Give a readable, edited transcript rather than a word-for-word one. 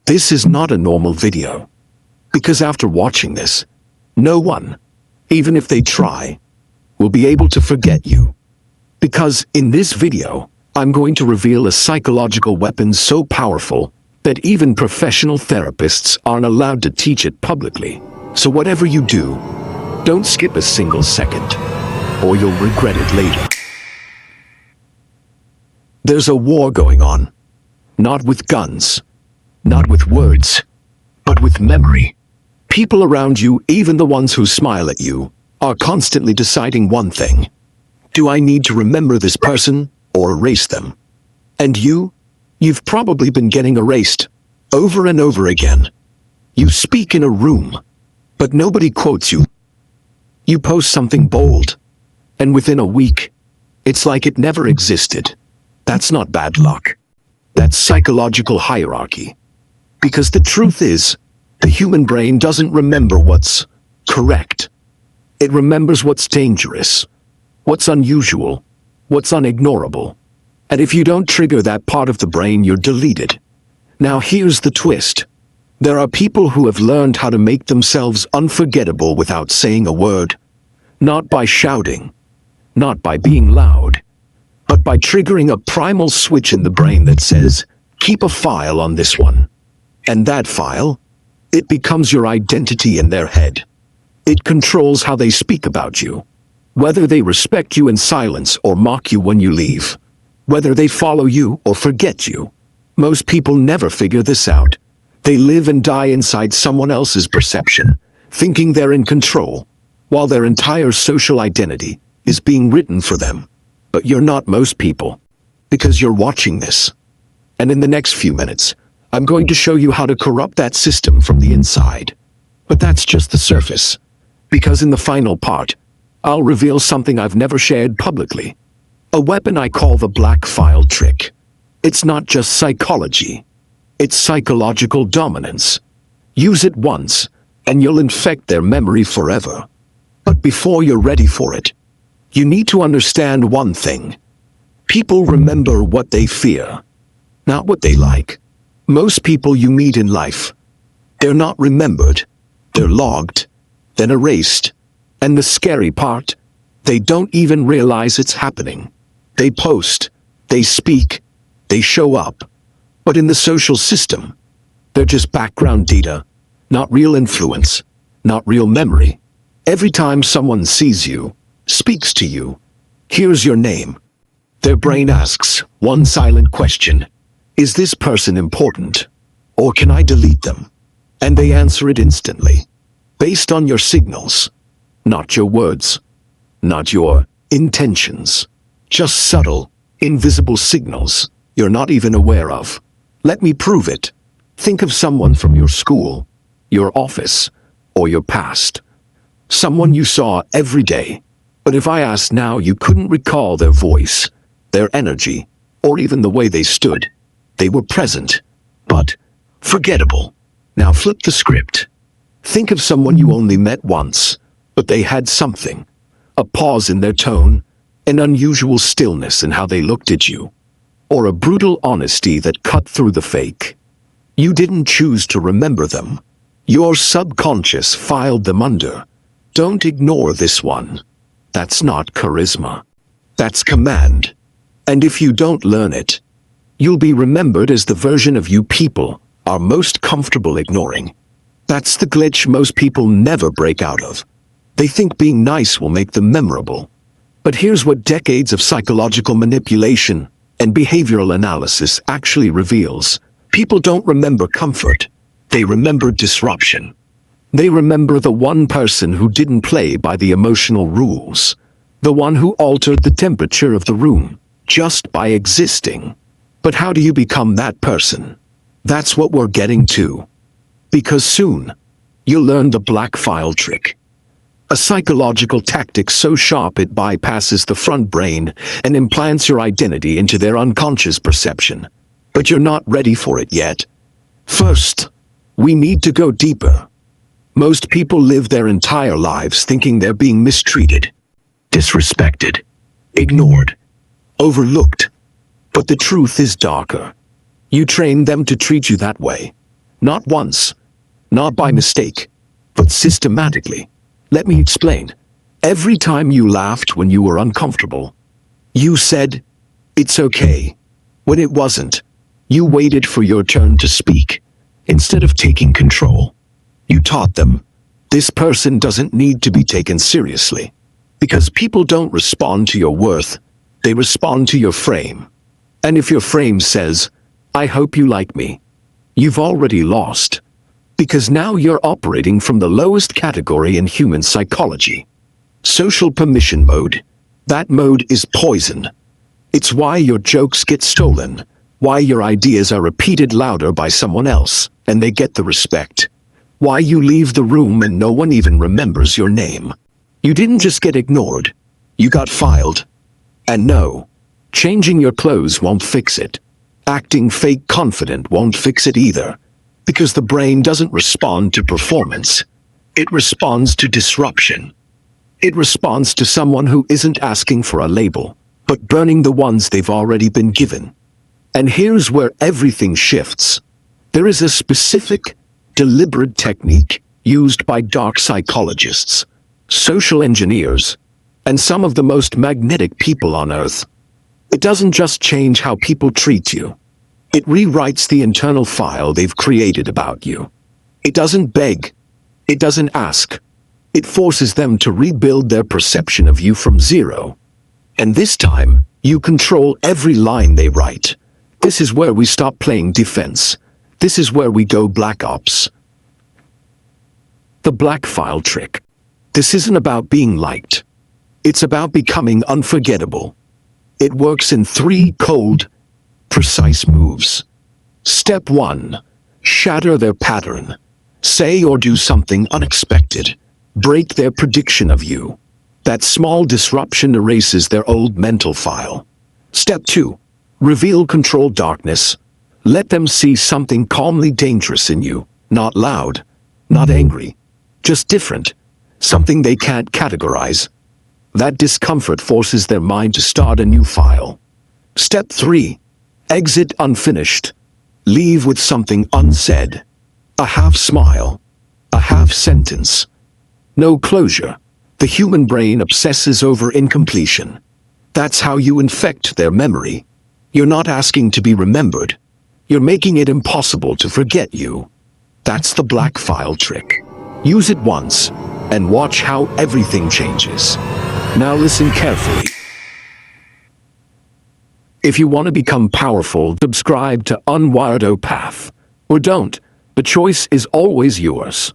This is not a normal video. Because after watching this, no one, even if they try, will be able to forget you. Because in this video, I'm going to reveal a psychological weapon so powerful that even professional therapists aren't allowed to teach it publicly. So whatever you do, don't skip a single second, or you'll regret it later. There's a war going on. Not with guns, not with words, but with memory. People around you, even the ones who smile at you, are constantly deciding one thing. Do I need to remember this person or erase them? And you've probably been getting erased over and over again. You speak in a room, but nobody quotes you. You post something bold, and within a week, it's like it never existed. That's not bad luck. That's psychological hierarchy. Because the truth is, the human brain doesn't remember what's correct. It remembers what's dangerous, what's unusual, what's unignorable. And if you don't trigger that part of the brain, you're deleted. Now here's the twist. There are people who have learned how to make themselves unforgettable without saying a word. Not by shouting, not by being loud, but by triggering a primal switch in the brain that says, keep a file on this one. And that file, it becomes your identity in their head. It controls how they speak about you. Whether they respect you in silence or mock you when you leave. Whether they follow you or forget you. Most people never figure this out. They live and die inside someone else's perception, thinking they're in control, while their entire social identity is being written for them. But you're not most people, because you're watching this. And in the next few minutes, I'm going to show you how to corrupt that system from the inside. But that's just the surface. Because in the final part, I'll reveal something I've never shared publicly. A weapon I call the black file trick. It's not just psychology. It's psychological dominance. Use it once, and you'll infect their memory forever. But before you're ready for it, you need to understand one thing. People remember what they fear, not what they like. Most people you meet in life, they're not remembered. They're logged, then erased. And the scary part, they don't even realize it's happening. They post, they speak, they show up. But in the social system, they're just background data, not real influence, not real memory. Every time someone sees you, speaks to you, hears your name, their brain asks one silent question. Is this person important? Or can I delete them? And they answer it instantly, based on your signals, not your words, not your intentions, just subtle, invisible signals you're not even aware of. Let me prove it. Think of someone from your school, your office, or your past. Someone you saw every day. But if I asked now, you couldn't recall their voice, their energy, or even the way they stood. They were present, but forgettable. Now flip the script. Think of someone you only met once, but they had something. A pause in their tone, an unusual stillness in how they looked at you, or a brutal honesty that cut through the fake. You didn't choose to remember them. Your subconscious filed them under. Don't ignore this one. That's not charisma. That's command. And if you don't learn it, you'll be remembered as the version of you people are most comfortable ignoring. That's the glitch most people never break out of. They think being nice will make them memorable. But here's what decades of psychological manipulation and behavioral analysis actually reveals. People don't remember comfort. They remember disruption. They remember the one person who didn't play by the emotional rules. The one who altered the temperature of the room just by existing. But how do you become that person? That's what we're getting to. Because soon, you'll learn the black file trick. A psychological tactic so sharp it bypasses the front brain and implants your identity into their unconscious perception. But you're not ready for it yet. First, we need to go deeper. Most people live their entire lives thinking they're being mistreated, disrespected, ignored, overlooked. But the truth is darker. You train them to treat you that way. Not once, not by mistake, but systematically. Let me explain. Every time you laughed when you were uncomfortable, you said, "It's okay," when it wasn't. You waited for your turn to speak. Instead of taking control, you taught them, this person doesn't need to be taken seriously. Because people don't respond to your worth, they respond to your frame. And if your frame says, "I hope you like me," you've already lost. Because now you're operating from the lowest category in human psychology. Social permission mode. That mode is poison. It's why your jokes get stolen, why your ideas are repeated louder by someone else, and they get the respect. Why you leave the room and no one even remembers your name. You didn't just get ignored, you got filed. And no, changing your clothes won't fix it. Acting fake confident won't fix it either. Because the brain doesn't respond to performance. It responds to disruption. It responds to someone who isn't asking for a label, but burning the ones they've already been given. And here's where everything shifts. There is a specific, deliberate technique used by dark psychologists, social engineers, and some of the most magnetic people on Earth. It doesn't just change how people treat you. It rewrites the internal file they've created about you. It doesn't beg. It doesn't ask. It forces them to rebuild their perception of you from zero. And this time, you control every line they write. This is where we stop playing defense. This is where we go Black Ops. The black file trick. This isn't about being liked. It's about becoming unforgettable. It works in 3 cold, precise moves. Step 1. Shatter their pattern. Say or do something unexpected. Break their prediction of you. That small disruption erases their old mental file. Step 2. Reveal controlled darkness. Let them see something calmly dangerous in you. Not loud, not angry, just different. Something they can't categorize. That discomfort forces their mind to start a new file. Step 3. Exit unfinished. Leave with something unsaid. A half smile. A half sentence. No closure. The human brain obsesses over incompletion. That's how you infect their memory. You're not asking to be remembered. You're making it impossible to forget you. That's the black file trick. Use it once, and watch how everything changes. Now listen carefully. If you want to become powerful, subscribe to Unwired Path. Or don't. The choice is always yours.